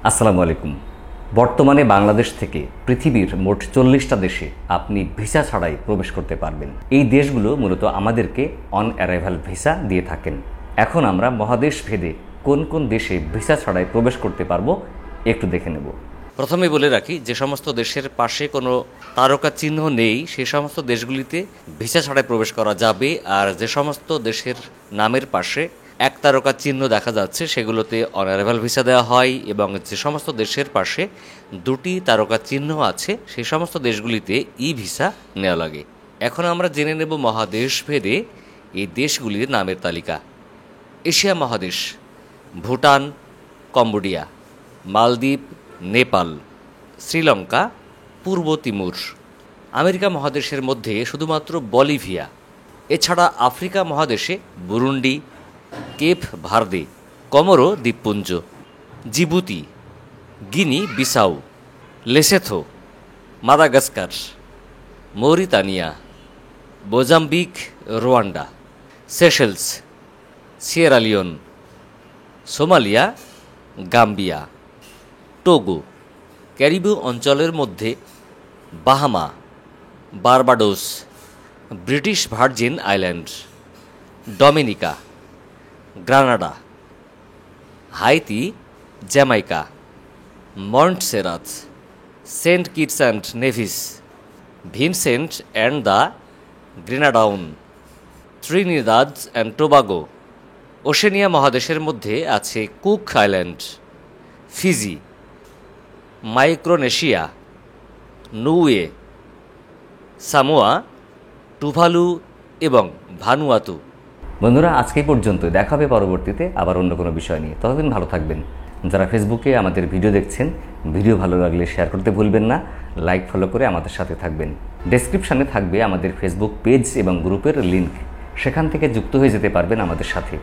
আসসালামু আলাইকুম। বর্তমানে বাংলাদেশ থেকে পৃথিবীর মোট 40টা দেশে আপনি ভিসা ছাড়াই প্রবেশ করতে পারবেন। এই দেশগুলো মূলত আমাদেরকে অন অ্যারাইভাল ভিসা দিয়ে থাকেন। এখন আমরা মহাদেশ ভেদে কোন কোন দেশে ভিসা ছাড়াই প্রবেশ করতে পারবো একটু দেখে নেব। প্রথমে বলে রাখি, যে সমস্ত দেশের পাশে কোনো তারকা চিহ্ন নেই সেই সমস্ত দেশগুলিতে ভিসা ছাড়াই প্রবেশ করা যাবে, আর যে সমস্ত দেশের নামের পাশে এক তারকা চিহ্ন দেখা যাচ্ছে সেগুলোতে অনারেবল ভিসা দেওয়া হয়, এবং যে সমস্ত দেশের পাশে দুটি তারকা চিহ্ন আছে সেই সমস্ত দেশগুলিতে ই ভিসা নেওয়া লাগে। এখন আমরা জেনে নেব মহাদেশ ভেদে এই দেশগুলির নামের তালিকা। এশিয়া মহাদেশ: ভুটান, কম্বোডিয়া, মালদ্বীপ, নেপাল, শ্রীলঙ্কা, পূর্ব তিমুর। আমেরিকা মহাদেশের মধ্যে শুধুমাত্র বলিভিয়া। এছাড়া আফ্রিকা মহাদেশে বুরুন্ডি, কেপ ভার্দে, কমোরো দ্বীপপুঞ্জ, Djibouti, Guinea Bissau, Lesotho, Madagascar, Mauritania, Mozambique, Rwanda, Seychelles, Sierra Leone, Somalia, Gambia, Togo. ক্যারিবীয় অঞ্চলের মধ্যে Bahama, Barbados, British Virgin Island, Dominica, Grenada, Haiti, Jamaica, Montserrat, Saint Kitts and Nevis, Vincent and the Grenadine, Trinidad and Tobago. Oceania মহাদেশের মধ্যে আছে Cook Island, Fiji, Micronesia, Niue, Samoa, Tuvalu এবং Vanuatu. বন্ধুরা, আজকে পর্যন্ত, দেখা হবে পরবর্তীতে আবার অন্য কোনো বিষয় নিয়ে। ততদিন ভালো থাকবেন। যারা ফেসবুকে আমাদের ভিডিও দেখছেন, ভিডিও ভালো লাগলে শেয়ার করতে ভুলবেন না, লাইক ফলো করে আমাদের সাথে থাকবেন। ডেসক্রিপশানে থাকবে আমাদের ফেসবুক পেজ এবং গ্রুপের লিঙ্ক, সেখান থেকে যুক্ত হয়ে যেতে পারবেন আমাদের সাথে।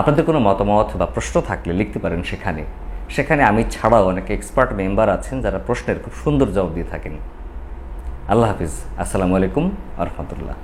আপনাদের কোনো মতামত বা প্রশ্ন থাকলে লিখতে পারেন সেখানে আমি ছাড়াও অনেক এক্সপার্ট মেম্বার আছেন যারা প্রশ্নের খুব সুন্দর জবাব দিয়ে থাকেন। আল্লাহ হাফিজ। আসসালামু আলাইকুম ওয়া রাহমাতুল্লাহ।